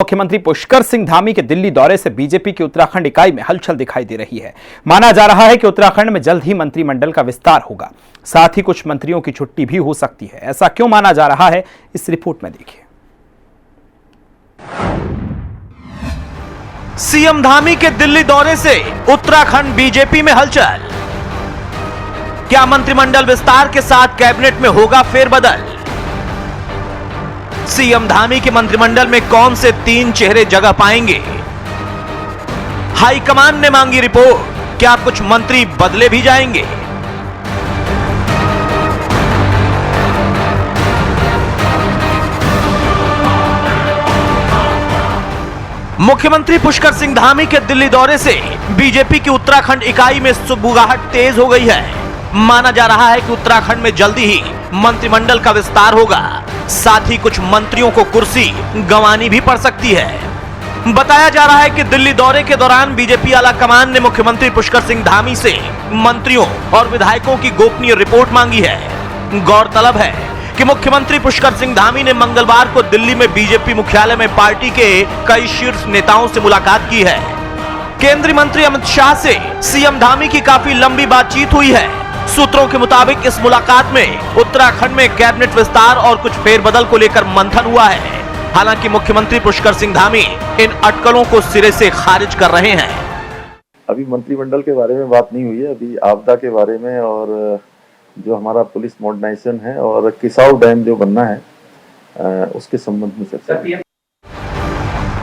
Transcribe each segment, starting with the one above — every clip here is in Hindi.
मुख्यमंत्री पुष्कर सिंह धामी के दिल्ली दौरे से बीजेपी की उत्तराखंड इकाई में हलचल दिखाई दे रही है। माना जा रहा है कि उत्तराखंड में जल्द ही मंत्रिमंडल का विस्तार होगा, साथ ही कुछ मंत्रियों की छुट्टी भी हो सकती है। ऐसा क्यों माना जा रहा है, इस रिपोर्ट में देखिए। सीएम धामी के दिल्ली दौरे से उत्तराखंड बीजेपी में हलचल। क्या मंत्रिमंडल विस्तार के साथ कैबिनेट में होगा फेरबदल? सीएम धामी के मंत्रिमंडल में कौन से 3 चेहरे जगह पाएंगे? हाईकमान ने मांगी रिपोर्ट, क्या कुछ मंत्री बदले भी जाएंगे? मुख्यमंत्री पुष्कर सिंह धामी के दिल्ली दौरे से बीजेपी की उत्तराखंड इकाई में सुगबुगाहट तेज हो गई है। माना जा रहा है कि उत्तराखंड में जल्दी ही मंत्रिमंडल का विस्तार होगा, साथ ही कुछ मंत्रियों को कुर्सी गंवानी भी पड़ सकती है। बताया जा रहा है कि दिल्ली दौरे के दौरान बीजेपी आला कमान ने मुख्यमंत्री पुष्कर सिंह धामी से मंत्रियों और विधायकों की गोपनीय रिपोर्ट मांगी है। गौरतलब है कि मुख्यमंत्री पुष्कर सिंह धामी ने मंगलवार को दिल्ली में बीजेपी मुख्यालय में पार्टी के कई शीर्ष नेताओं से मुलाकात की है। केंद्रीय मंत्री अमित शाह से सीएम धामी की काफी लंबी बातचीत हुई है। सूत्रों के मुताबिक इस मुलाकात में उत्तराखंड में कैबिनेट विस्तार और कुछ फेरबदल को लेकर मंथन हुआ है। हालांकि मुख्यमंत्री पुष्कर सिंह धामी इन अटकलों को सिरे से खारिज कर रहे हैं। अभी मंत्रिमंडल के बारे में बात नहीं हुई है, अभी आपदा के बारे में और जो हमारा पुलिस मॉडर्नाइजेशन है और किसाऊ डैम जो बनना है उसके संबंध में चर्चा।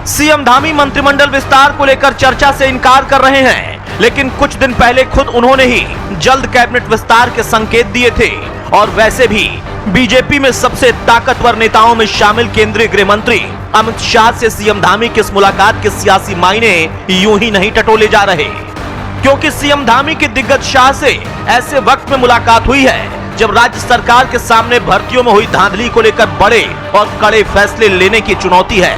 सीएम धामी मंत्रिमंडल विस्तार को लेकर चर्चा से इनकार कर रहे हैं, लेकिन कुछ दिन पहले खुद उन्होंने ही जल्द कैबिनेट विस्तार के संकेत दिए थे। और वैसे भी बीजेपी में सबसे ताकतवर नेताओं में शामिल केंद्रीय गृह मंत्री अमित शाह से सीएम धामी की इस मुलाकात के सियासी मायने यूं ही नहीं टटोले जा रहे, क्योंकि सीएम धामी के दिग्गज शाह से ऐसे वक्त में मुलाकात हुई है जब राज्य सरकार के सामने भर्तियों में हुई धांधली को लेकर बड़े और कड़े फैसले लेने की चुनौती है।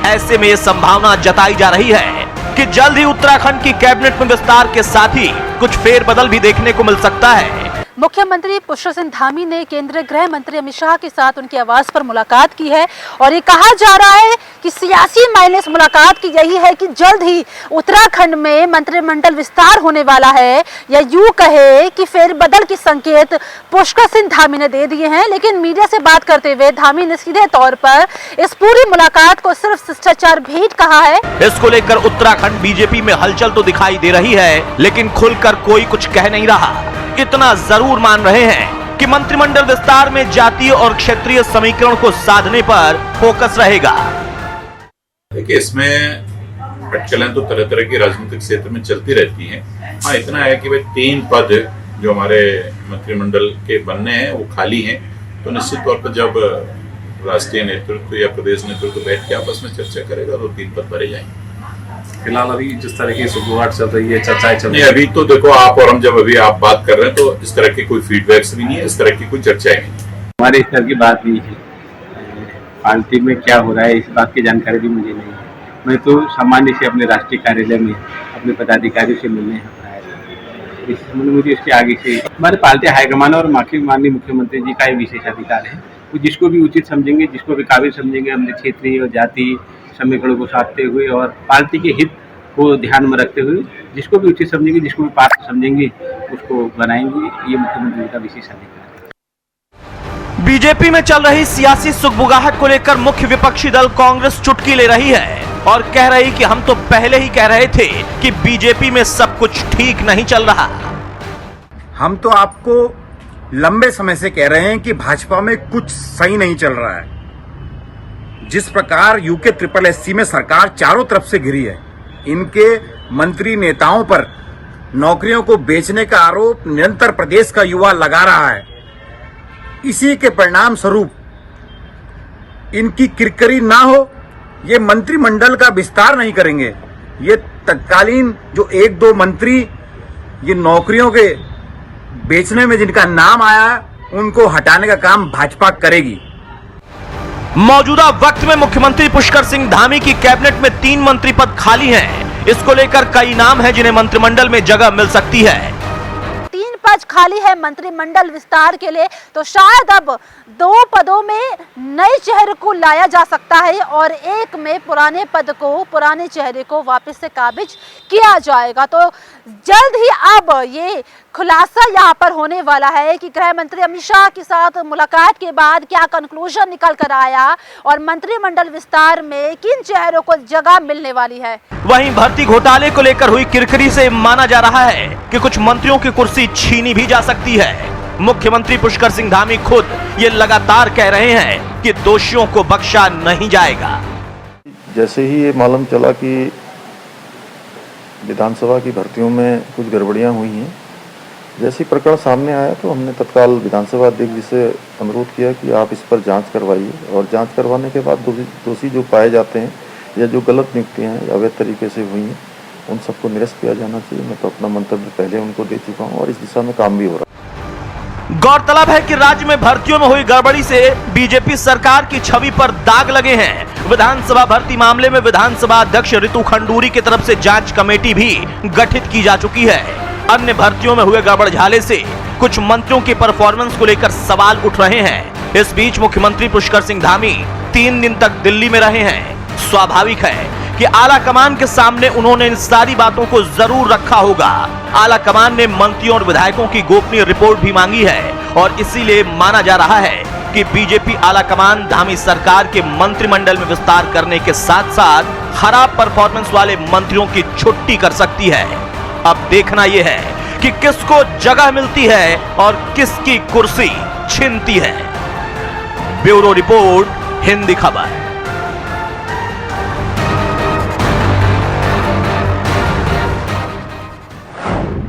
ऐसे में यह संभावना जताई जा रही है कि जल्द ही उत्तराखंड की कैबिनेट में विस्तार के साथ ही कुछ फेरबदल भी देखने को मिल सकता है। मुख्यमंत्री पुष्कर सिंह धामी ने केंद्रीय गृह मंत्री अमित शाह के साथ उनके आवास पर मुलाकात की है और ये कहा जा रहा है कि सियासी मायने इस मुलाकात की यही है कि जल्द ही उत्तराखंड में मंत्रिमंडल विस्तार होने वाला है, या यूं कहे कि फेरबदल के संकेत पुष्कर सिंह धामी ने दे दिए हैं। लेकिन मीडिया से बात करते हुए धामी ने सीधे तौर पर इस पूरी मुलाकात को सिर्फ शिष्टाचार भेंट कहा है। इसको लेकर उत्तराखंड बीजेपी में हलचल तो दिखाई दे रही है, लेकिन खुलकर कोई कुछ कह नहीं रहा। इतना जरूर मान रहे हैं कि मंत्रिमंडल विस्तार में जातीय और क्षेत्रीय समीकरण को साधने पर फोकस रहेगा। देखिए, इसमें अटकलें तो तरह तरह की राजनीतिक क्षेत्र में चलती रहती हैं। हाँ, इतना है कि भाई 3 पद जो हमारे मंत्रिमंडल के बनने हैं वो खाली हैं, तो निश्चित तौर पर जब राष्ट्रीय नेतृत्व या प्रदेश नेतृत्व बैठ के आपस में चर्चा करेगा तो 3 पद भरे जाएंगे। फिलहाल अभी जिस तरह की सुगबुगाहट चल रही है, चर्चाएं चल रही है, अभी तो देखो आप और हम जब अभी आप बात कर रहे हैं तो इस तरह की कोई फीडबैक्स भी नहीं है, इस तरह की कोई चर्चाएं नहीं। हमारे इस तरह की बात नहीं है। पार्टी में क्या हो रहा है इस बात की जानकारी भी मुझे नहीं है। मैं तो सामान्य से अपने राष्ट्रीय कार्यालय में अपने पदाधिकारियों से मिलने आया था। इस संबंध में मुझे उसके आगे से हमारे पार्टी हाईकमान और माननीय मुख्यमंत्री जी का एक विशेषाधिकार है। वो जिसको भी उचित समझेंगे, जिसको भी काबिल समझेंगे, अपने क्षेत्रीय और जातीय समीकरणों को साधते हुए और पार्टी के हित को ध्यान में रखते हुए जिसको भी उचित समझेंगे, जिसको भी पास समझेंगे उसको बनाएंगे। ये मुख्यमंत्री का विशेष अधिकार है। बीजेपी में चल रही सियासी सुगबुगाहट को लेकर मुख्य विपक्षी दल कांग्रेस चुटकी ले रही है और कह रही कि हम तो पहले ही कह रहे थे कि बीजेपी में सब कुछ ठीक नहीं चल रहा। हम तो आपको लंबे समय से कह रहे हैं कि भाजपा में कुछ सही नहीं चल रहा है। जिस प्रकार यूके SSS में सरकार चारों तरफ से घिरी है, इनके मंत्री नेताओं पर नौकरियों को बेचने का आरोप निरंतर प्रदेश का युवा लगा रहा है। इसी के परिणाम स्वरूप इनकी किरकिरी ना हो, ये मंत्रिमंडल का विस्तार नहीं करेंगे। ये तत्कालीन जो 1-2 मंत्री ये नौकरियों के बेचने में जिनका नाम आया उनको हटाने का काम भाजपा करेगी। मौजूदा वक्त में मुख्यमंत्री पुष्कर सिंह धामी की कैबिनेट में 3 मंत्री पद खाली हैं। इसको लेकर कई नाम हैं जिन्हें मंत्रिमंडल में जगह मिल सकती है। आज खाली है मंत्रिमंडल विस्तार के लिए, तो शायद अब 2 पदों में नए चेहरे को लाया जा सकता है और एक में पुराने पद को, पुराने चेहरे को वापस से काबिज किया जाएगा। तो जल्द ही अब ये खुलासा यहाँ पर होने वाला है कि गृह मंत्री अमित शाह के साथ मुलाकात के बाद क्या कंक्लूजन निकल कर आया और मंत्रिमंडल विस्तार में किन चेहरों को जगह मिलने वाली है। वहीं भर्ती घोटाले को लेकर हुई किरकिरी से माना जा रहा है कि कुछ मंत्रियों की कुर्सी छीनी भी जा सकती है। मुख्यमंत्री पुष्कर सिंह धामी खुद ये लगातार कह रहे हैं कि दोषियों को बख्शा नहीं जाएगा। जैसे ही ये मालूम चला कि विधानसभा की भर्तियों में कुछ गड़बड़ियां हुई हैं, जैसे प्रकरण सामने आया तो हमने तत्काल विधानसभा अध्यक्ष जी से अनुरोध किया कि आप इस पर जांच करवाइए और जांच करवाने के बाद दोषी जो पाए जाते हैं या जो गलत नियुक्तियां हैं अवैध तरीके से हुई हैं उन सबको निरस्त किया जाना चाहिए। मैं तो अपना मंतव्य पहले उनको दे चुका हूँ और इस दिशा में काम भी हो रहा है। गौरतलब है कि राज्य में भर्तियों में हुई गड़बड़ी से बीजेपी सरकार की छवि पर दाग लगे हैं। विधानसभा भर्ती मामले में विधानसभा अध्यक्ष ऋतु खंडूरी की तरफ से जांच कमेटी भी गठित की जा चुकी है। अन्य भर्तियों में हुए गड़बड़झाले से कुछ मंत्रियों की परफॉर्मेंस को लेकर सवाल उठ रहे हैं। इस बीच मुख्यमंत्री पुष्कर सिंह धामी 3 दिन तक दिल्ली में रहे हैं। स्वाभाविक है कि आला कमान के सामने उन्होंने इन सारी बातों को जरूर रखा होगा। आला कमान ने मंत्रियों और विधायकों की गोपनीय रिपोर्ट भी मांगी है और इसीलिए माना जा रहा है कि बीजेपी आला कमान धामी सरकार के मंत्रिमंडल में विस्तार करने के साथ साथ खराब परफॉर्मेंस वाले मंत्रियों की छुट्टी कर सकती है। अब देखना यह है कि किसको जगह मिलती है और किसकी कुर्सी छिनती है। ब्यूरो रिपोर्ट, हिंदी खबर।